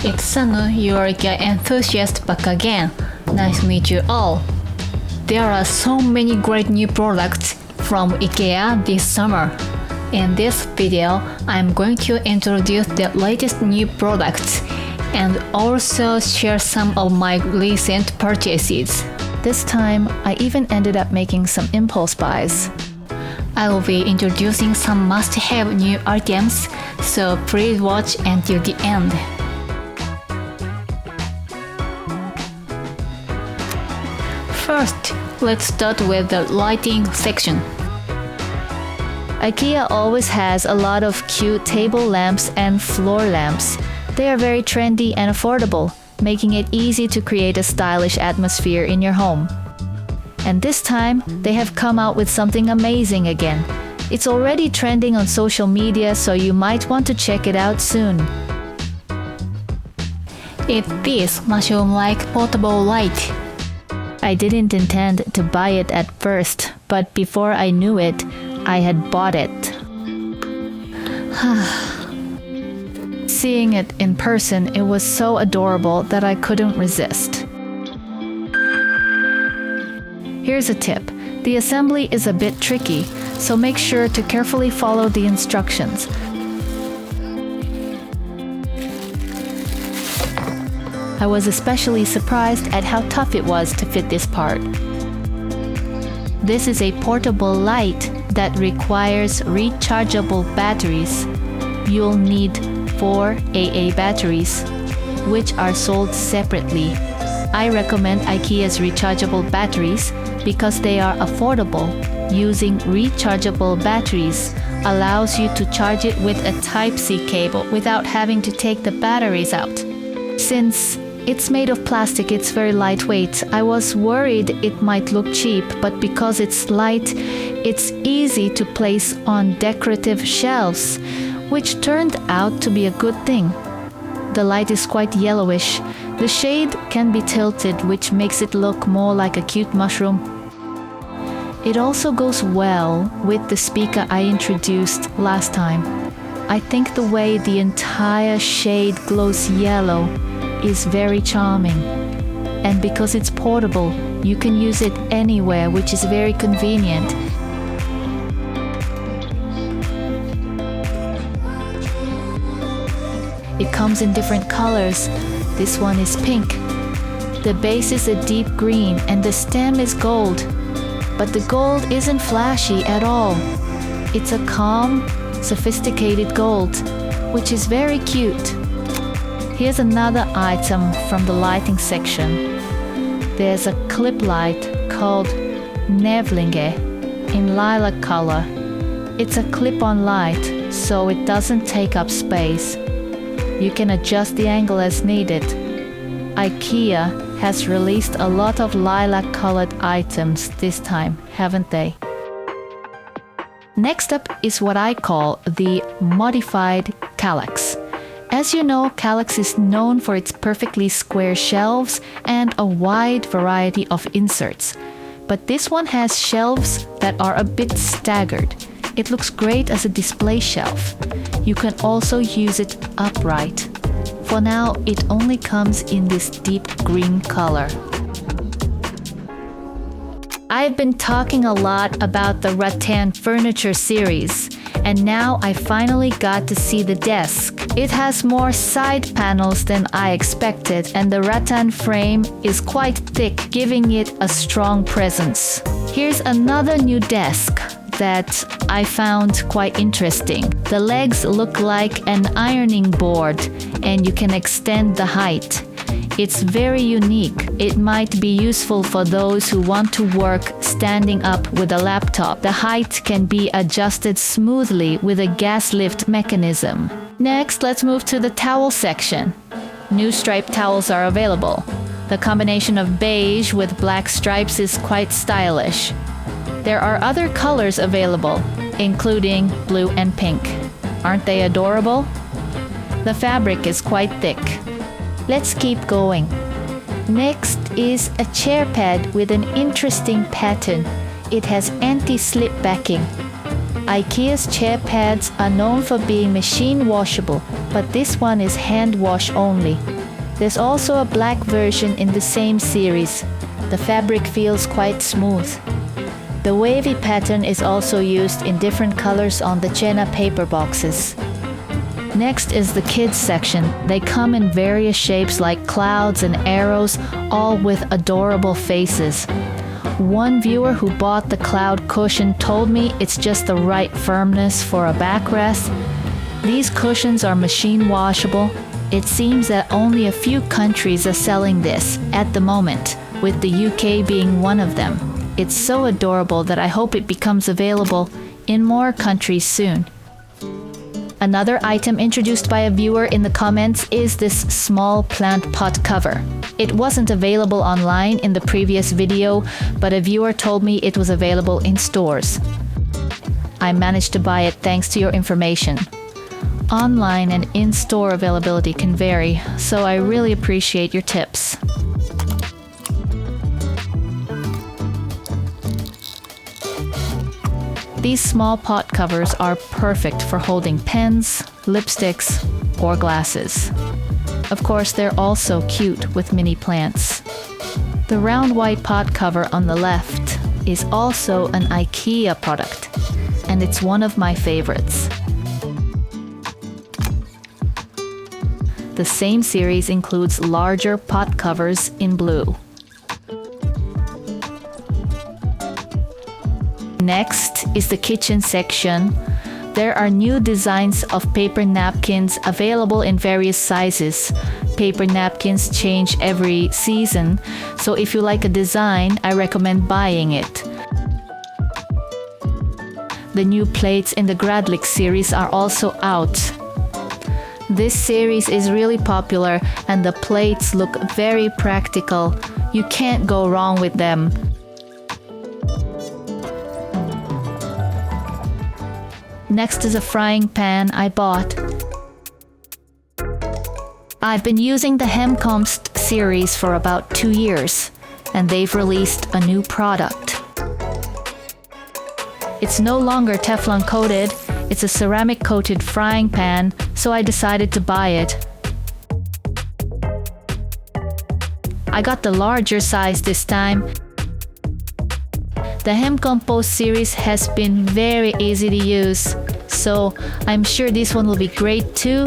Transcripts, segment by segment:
It's Sanu, your IKEA enthusiast back again. Nice to meet you all. There are so many great new products from IKEA this summer. In this video, I'm going to introduce the latest new products and also share some of my recent purchases. This time, I even ended up making some impulse buys. I will be introducing some must-have new items, so please watch until the end. First, let's start with the lighting section. IKEA always has a lot of cute table lamps and floor lamps. They are very trendy and affordable, making it easy to create a stylish atmosphere in your home. And this time, they have come out with something amazing again. It's already trending on social media, so you might want to check it out soon. It's this mushroom-like portable light. I didn't intend to buy it at first, but before I knew it, I had bought it. Seeing it in person, it was so adorable that I couldn't resist. Here's a tip. The assembly is a bit tricky, so make sure to carefully follow the instructions. I was especially surprised at how tough it was to fit this part. This is a portable light that requires rechargeable batteries. You'll need 4 AA batteries, which are sold separately. I recommend IKEA's rechargeable batteries because they are affordable. Using rechargeable batteries allows you to charge it with a Type-C cable without having to take the batteries out. Since it's made of plastic, it's very lightweight. I was worried it might look cheap, but because it's light, it's easy to place on decorative shelves, which turned out to be a good thing. The light is quite yellowish. The shade can be tilted, which makes it look more like a cute mushroom. It also goes well with the speaker I introduced last time. I think the way the entire shade glows yellow is very charming. And because it's portable, you can use it anywhere, which is very convenient. It comes in different colors. This one is pink. The base is a deep green and the stem is gold. But the gold isn't flashy at all. It's a calm, sophisticated gold, which is very cute. Here's another item from the lighting section. There's a clip light called NÄVLINGE in lilac color. It's a clip-on light, so it doesn't take up space. You can adjust the angle as needed. IKEA has released a lot of lilac-colored items this time, haven't they? Next up is what I call the modified KALLAX. As you know, KALLAX is known for its perfectly square shelves and a wide variety of inserts. But this one has shelves that are a bit staggered. It looks great as a display shelf. You can also use it upright. For now, it only comes in this deep green color. I've been talking a lot about the rattan furniture series, and now I finally got to see the desk. It has more side panels than I expected, and the rattan frame is quite thick, giving it a strong presence. Here's another new desk that I found quite interesting. The legs look like an ironing board, and you can extend the height. It's very unique. It might be useful for those who want to work standing up with a laptop. The height can be adjusted smoothly with a gas lift mechanism. Next, let's move to the towel section. New striped towels are available. The combination of beige with black stripes is quite stylish. There are other colors available, including blue and pink. Aren't they adorable? The fabric is quite thick. Let's keep going. Next is a chair pad with an interesting pattern. It has anti-slip backing. IKEA's chair pads are known for being machine washable, but this one is hand wash only. There's also a black version in the same series. The fabric feels quite smooth. The wavy pattern is also used in different colors on the Chena paper boxes. Next is the kids section. They come in various shapes like clouds and arrows, all with adorable faces. One viewer who bought the cloud cushion told me it's just the right firmness for a backrest. These cushions are machine washable. It seems that only a few countries are selling this at the moment, with the UK being one of them. It's so adorable that I hope it becomes available in more countries soon. Another item introduced by a viewer in the comments is this small plant pot cover. It wasn't available online in the previous video, but a viewer told me it was available in stores. I managed to buy it thanks to your information. Online and in-store availability can vary, so I really appreciate your tips. These small pot covers are perfect for holding pens, lipsticks, or glasses. Of course, they're also cute with mini plants. The round white pot cover on the left is also an IKEA product, and it's one of my favorites. The same series includes larger pot covers in blue. Next is the kitchen section. There are new designs of paper napkins available in various sizes. Paper napkins change every season, so if you like a design, I recommend buying it. The new plates in the GRADELIG series are also out. This series is really popular and the plates look very practical. You can't go wrong with them. Next is a frying pan I bought. I've been using the HEMKOMST series for about 2 years, and they've released a new product. It's no longer Teflon coated, it's a ceramic coated frying pan, so I decided to buy it. I got the larger size this time. The HEMKOMPOST series has been very easy to use, so I'm sure this one will be great too.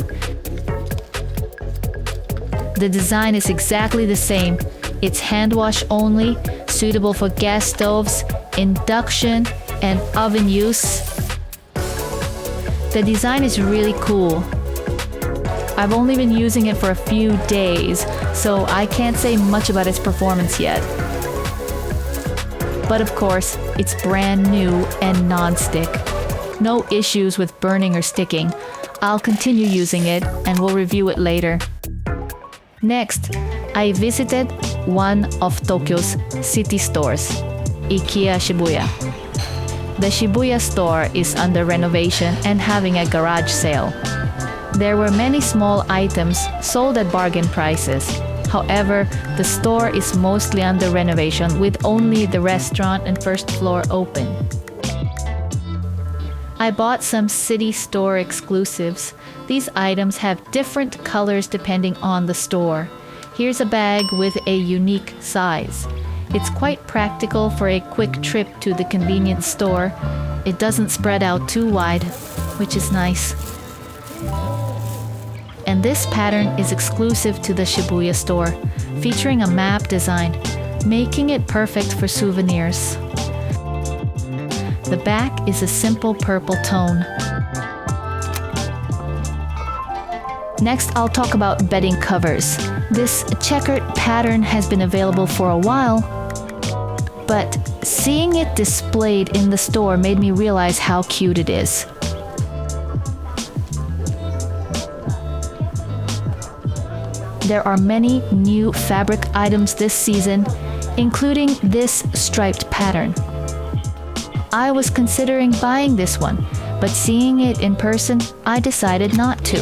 The design is exactly the same. It's hand wash only, suitable for gas stoves, induction, and oven use. The design is really cool. I've only been using it for a few days, so I can't say much about its performance yet. But of course, it's brand new and non-stick. No issues with burning or sticking. I'll continue using it and we'll review it later. Next, I visited one of Tokyo's city stores, IKEA Shibuya. The Shibuya store is under renovation and having a garage sale. There were many small items sold at bargain prices. However, the store is mostly under renovation with only the restaurant and first floor open. I bought some city store exclusives. These items have different colors depending on the store. Here's a bag with a unique size. It's quite practical for a quick trip to the convenience store. It doesn't spread out too wide, which is nice. And this pattern is exclusive to the Shibuya store, featuring a map design, making it perfect for souvenirs. The back is a simple purple tone. Next, I'll talk about bedding covers. This checkered pattern has been available for a while, but seeing it displayed in the store made me realize how cute it is. There are many new fabric items this season, including this striped pattern. I was considering buying this one, but seeing it in person, I decided not to.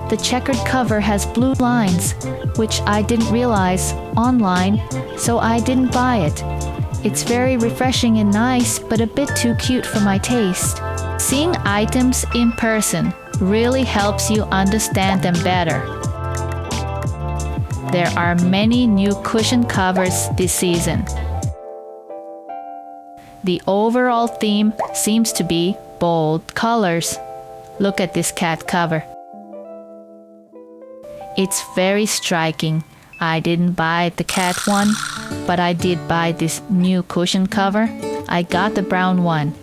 The checkered cover has blue lines, which I didn't realize online, so I didn't buy it. It's very refreshing and nice, but a bit too cute for my taste. Seeing items in person really helps you understand them better. There are many new cushion covers this season. The overall theme seems to be bold colors. Look at this cat cover. It's very striking. I didn't buy the cat one, but I did buy this new cushion cover. I got the brown one.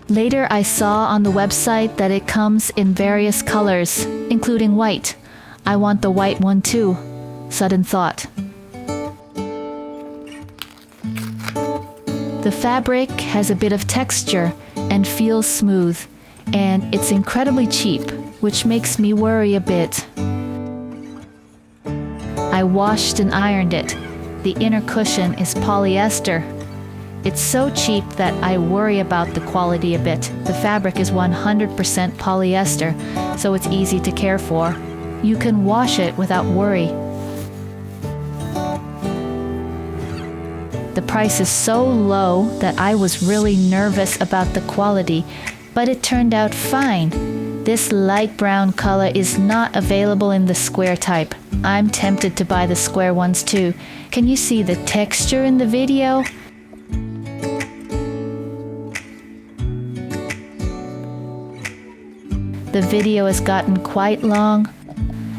Later, I saw on the website that it comes in various colors, including white. I want the white one too. Sudden thought. The fabric has a bit of texture and feels smooth, and it's incredibly cheap, which makes me worry a bit. I washed and ironed it. The inner cushion is polyester. It's so cheap that I worry about the quality a bit. The fabric is 100% polyester, so it's easy to care for. You can wash it without worry. The price is so low that I was really nervous about the quality, but it turned out fine. This light brown color is not available in the square type. I'm tempted to buy the square ones too. Can you see the texture in the video? The video has gotten quite long,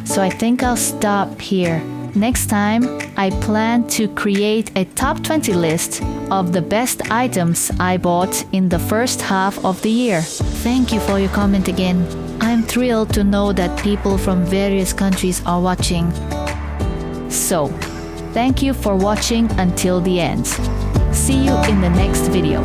so I think I'll stop here. Next time, I plan to create a top 20 list of the best items I bought in the first half of the year. Thank you for your comment again. I'm thrilled to know that people from various countries are watching. So, thank you for watching until the end. See you in the next video.